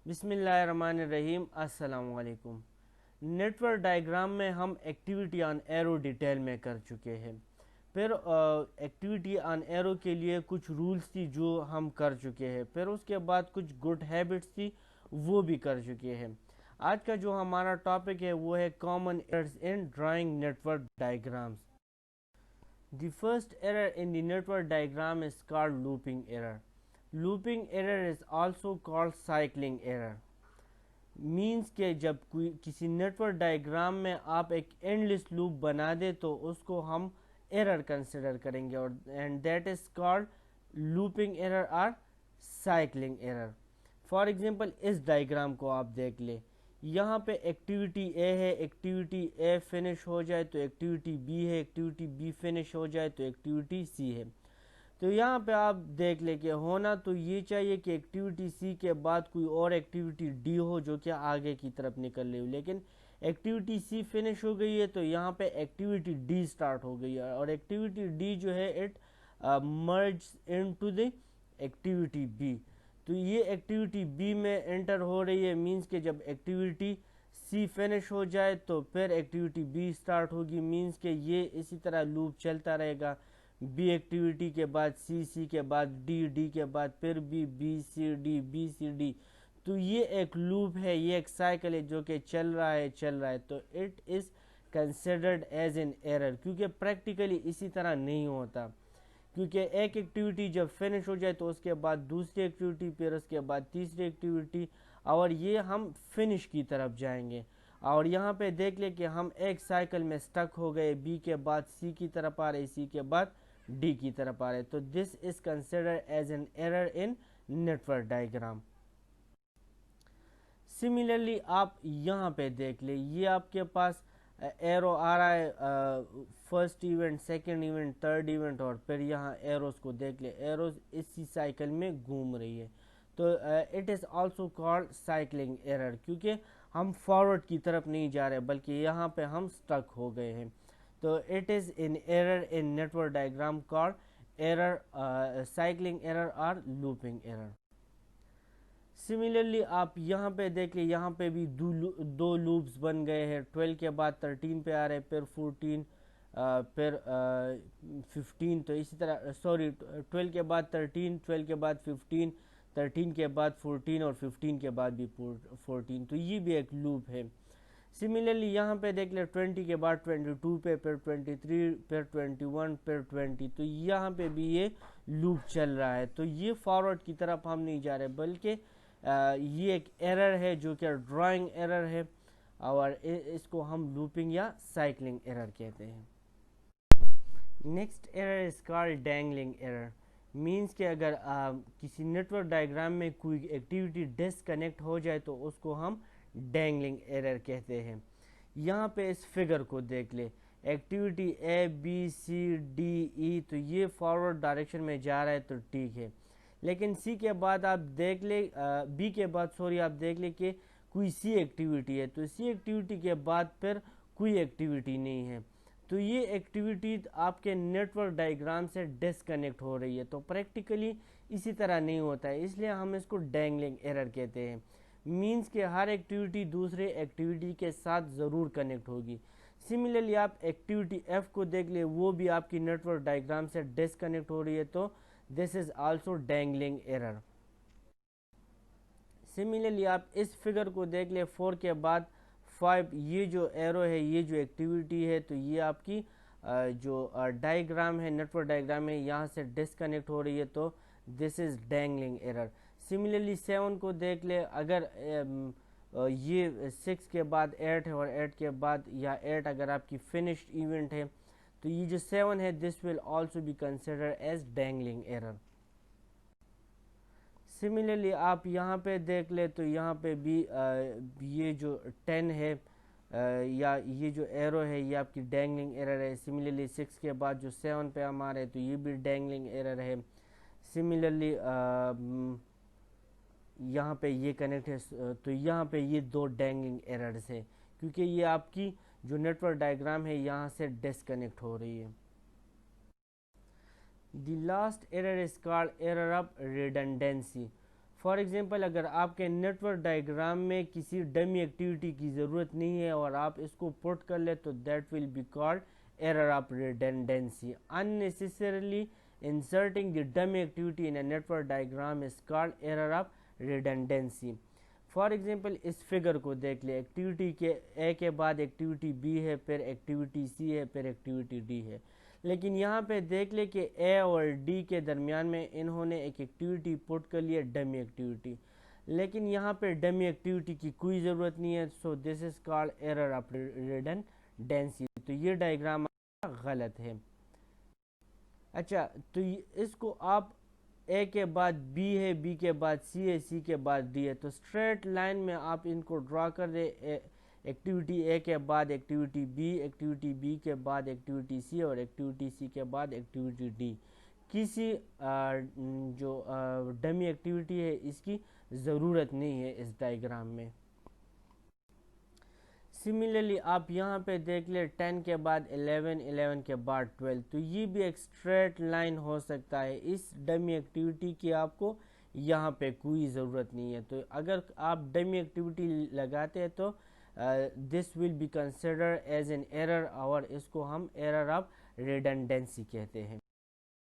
بسم اللہ الرحمن الرحیم، السلام علیکم۔ نیٹ ورک ڈائیگرام میں ہم ایکٹیویٹی آن ایرو ڈیٹیل میں کر چکے ہیں۔ پھر ایکٹیویٹی آن ایرو کے لیے کچھ رولز تھی جو ہم کر چکے ہیں، پھر اس کے بعد کچھ گڈ ہیبٹس تھی وہ بھی کر چکے ہیں۔ آج کا جو ہمارا ٹاپک ہے وہ ہے common errors in drawing network diagrams. The first error in the network diagram is called looping error. Looping error is also called cycling error. Means کہ جب کسی نیٹورک ڈائیگرام میں آپ ایک اینڈلیس لوپ بنا دے تو اس کو ہم ایرر کنسیڈر کریں گے، اور and that is called looping error اور سائیکلنگ ایرر۔ فار ایگزامپل اس ڈائیگرام کو آپ دیکھ لیں، یہاں پہ ایکٹیویٹی اے ہے، ایکٹیویٹی اے فنش ہو جائے تو ایکٹیویٹی بی ہے، ایکٹیویٹی بی فنش ہو جائے تو ایکٹیویٹی سی ہے۔ تو یہاں پہ آپ دیکھ لیں کہ ہونا تو یہ چاہیے کہ ایکٹیویٹی سی کے بعد کوئی اور ایکٹیویٹی ڈی ہو جو کہ آگے کی طرف نکل رہی ہو، لیکن ایکٹیویٹی سی فنش ہو گئی ہے تو یہاں پہ ایکٹیویٹی ڈی سٹارٹ ہو گئی ہے، اور ایکٹیویٹی ڈی جو ہے it merge into the activity B. تو یہ ایکٹیویٹی بی میں انٹر ہو رہی ہے، مینس کہ جب ایکٹیویٹی سی فنش ہو جائے تو پھر ایکٹیویٹی بی سٹارٹ ہوگی، مینس کہ یہ اسی طرح لوپ چلتا رہے گا۔ بی ایکٹیویٹی کے بعد سی، سی کے بعد ڈی، ڈی کے بعد پھر B, B C D, B C D. تو یہ ایک لوپ ہے، یہ ایک سائیکل ہے جو کہ چل رہا ہے تو it is considered as an error, کیونکہ پریکٹیکلی اسی طرح نہیں ہوتا، کیونکہ ایک ایکٹیویٹی جب فنش ہو جائے تو اس کے بعد دوسری ایکٹیویٹی، پھر اس کے بعد تیسری ایکٹیویٹی، اور یہ ہم فنش کی طرف جائیں گے۔ اور یہاں پہ دیکھ لیں کہ ہم ایک سائیکل میں سٹک ہو گئے، بی کے بعد سی کی طرف آ رہے، سی کے بعد ڈی کی طرف آ رہے، تو this is considered as an error in network diagram. Similarly آپ یہاں پہ دیکھ لیں، یہ آپ کے پاس ایرو آ رہا ہے، first event, second event, third event, اور پھر یہاں ایروز کو دیکھ لیں، ایروز اسی سائیکل میں گھوم رہی ہے، تو it is also called cycling error, کیونکہ ہم فارورڈ کی طرف نہیں جا رہے بلکہ یہاں پہ ہم سٹک ہو گئے ہیں۔ تو it is in error in network diagram called error, cycling error اور لوپنگ ایرر۔ سملرلی آپ یہاں پہ دیکھ لیں، یہاں پہ بھی دو لوپس بن گئے ہیں، 12 کے بعد 13 پہ آ رہے، پھر 14، پھر 15، تو اسی طرح 12 کے بعد 13، 12 کے بعد 15، 13 کے بعد 14، اور 15 کے بعد بھی 14، تو یہ بھی ایک لوپ ہے۔ سملرلی یہاں پہ دیکھ لیں 20 کے بعد 22 پہ، پھر 23، پھر 21، پھر 20، تو یہاں پہ بھی یہ لوپ چل رہا ہے، تو یہ فارورڈ کی طرف ہم نہیں جا رہے بلکہ یہ ایک ایرر ہے جو کہ ڈرائنگ ایرر ہے، اور اس کو ہم لوپنگ یا سائیکلنگ ایرر کہتے ہیں۔ Next error is called dangling error. Means کہ اگر کسی نیٹورک ڈائیگرام میں کوئی ایکٹیویٹی ڈسکنیکٹ ہو جائے تو اس کو ہم ڈینگلنگ ایرر کہتے ہیں۔ یہاں پہ اس فگر کو دیکھ لیں، activity a be C D E, تو یہ فارورڈ ڈائریکشن میں جا رہا ہے تو ٹھیک ہے، لیکن سی کے بعد آپ دیکھ لیں، بی کے بعد آپ دیکھ لیں کہ کوئی سی ایکٹیویٹی ہے، تو سی ایکٹیویٹی کے بعد پھر کوئی ایکٹیویٹی نہیں ہے، تو یہ ایکٹیویٹی آپ کے نیٹ ورک ڈائیگرام سے ڈسکنیکٹ ہو رہی ہے، تو پریکٹیکلی اسی طرح نہیں ہوتا ہے، اس لیے ہم اس کو ڈینگلنگ ایرر کہتے ہیں۔ مینس کہ ہر ایکٹیویٹی دوسرے ایکٹیویٹی کے ساتھ ضرور کنیکٹ ہوگی۔ سملرلی آپ ایکٹیویٹی ایف کو دیکھ لیں، وہ بھی آپ کی نیٹ ورک ڈائیگرام سے ڈسکنیکٹ ہو رہی ہے، تو this is also dangling error. Similarly آپ اس فگر کو دیکھ لیں، 4 کے بعد 5، یہ جو ایرو ہے، یہ جو ایکٹیویٹی ہے، تو یہ آپ کی جو ڈائیگرام ہے، نیٹورک ڈائیگرام ہے، یہاں سے ڈسکنیکٹ ہو رہی ہے، تو this is dangling error. Similarly 7 کو دیکھ لیں، اگر یہ 6 کے بعد 8 ہے، اور 8 کے بعد یا 8 اگر آپ کی فنشڈ ایونٹ ہے، تو یہ جو 7 ہے this will also be consider as dangling error. Similarly آپ یہاں پہ دیکھ لیں تو یہاں پہ بھی یہ جو 10 ہے یا یہ جو ایرو ہے یہ آپ کی ڈینگلنگ ایرر ہے۔ سملرلی 6 کے بعد جو 7 پہ ہم آ رہے ہیں تو یہ بھی ڈینگلنگ ایرر ہے۔ سملرلی یہاں پہ یہ کنیکٹ ہے، تو یہاں پہ یہ دو ڈینگلنگ ایررز ہے، کیونکہ یہ آپ کی جو نیٹورک ڈائیگرام ہے یہاں سے ڈسکنیکٹ ہو رہی ہے۔ The last error is called error of redundancy. For example اگر آپ کے نیٹ ورک ڈائیگرام میں کسی ڈمی ایکٹیویٹی کی ضرورت نہیں ہے اور آپ اس کو پٹ کر لیں تو that will be called error of redundancy. unnecessarily inserting the dummy activity in a network diagram is called error of redundancy. For example اس فگر کو دیکھ لیں, ایکٹیویٹی کے اے کے بعد ایکٹیویٹی بی ہے, پھر ایکٹیویٹی سی ہے, پھر ایکٹیویٹی ڈی ہے, لیکن یہاں پہ دیکھ لیں کہ اے اور ڈی کے درمیان میں انہوں نے ایک ایکٹیویٹی پٹ کر لی ہے, ڈمی ایکٹیویٹی, لیکن یہاں پہ ڈمی ایکٹیویٹی کی کوئی ضرورت نہیں ہے. So this is called error of redundancy. تو یہ ڈائیگرام غلط ہے. اچھا, تو اس کو آپ اے کے بعد بی ہے, بی کے بعد سی ہے, سی کے بعد ڈی ہے, تو اسٹریٹ لائن میں آپ ان کو ڈرا کر دیں, ایکٹیویٹی اے کے بعد ایکٹیویٹی بی, ایکٹیویٹی بی کے بعد ایکٹیویٹی سی, اور ایکٹیویٹی سی کے بعد ایکٹیویٹی ڈی. کسی جو ڈمی ایکٹیویٹی ہے اس کی ضرورت نہیں ہے اس ڈائیگرام میں. سملرلی آپ یہاں پہ دیکھ لیں 10 کے بعد 11, 11 کے بعد 12, تو یہ بھی ایک اسٹریٹ لائن ہو سکتا ہے. اس ڈمی ایکٹیویٹی کی آپ کو یہاں پہ کوئی ضرورت نہیں ہے, تو اگر آپ ڈمی ایکٹیویٹی لگاتے ہیں تو this will be consider as an error, اور اس کو ہم ایرر آف ریڈنڈنسی کہتے ہیں.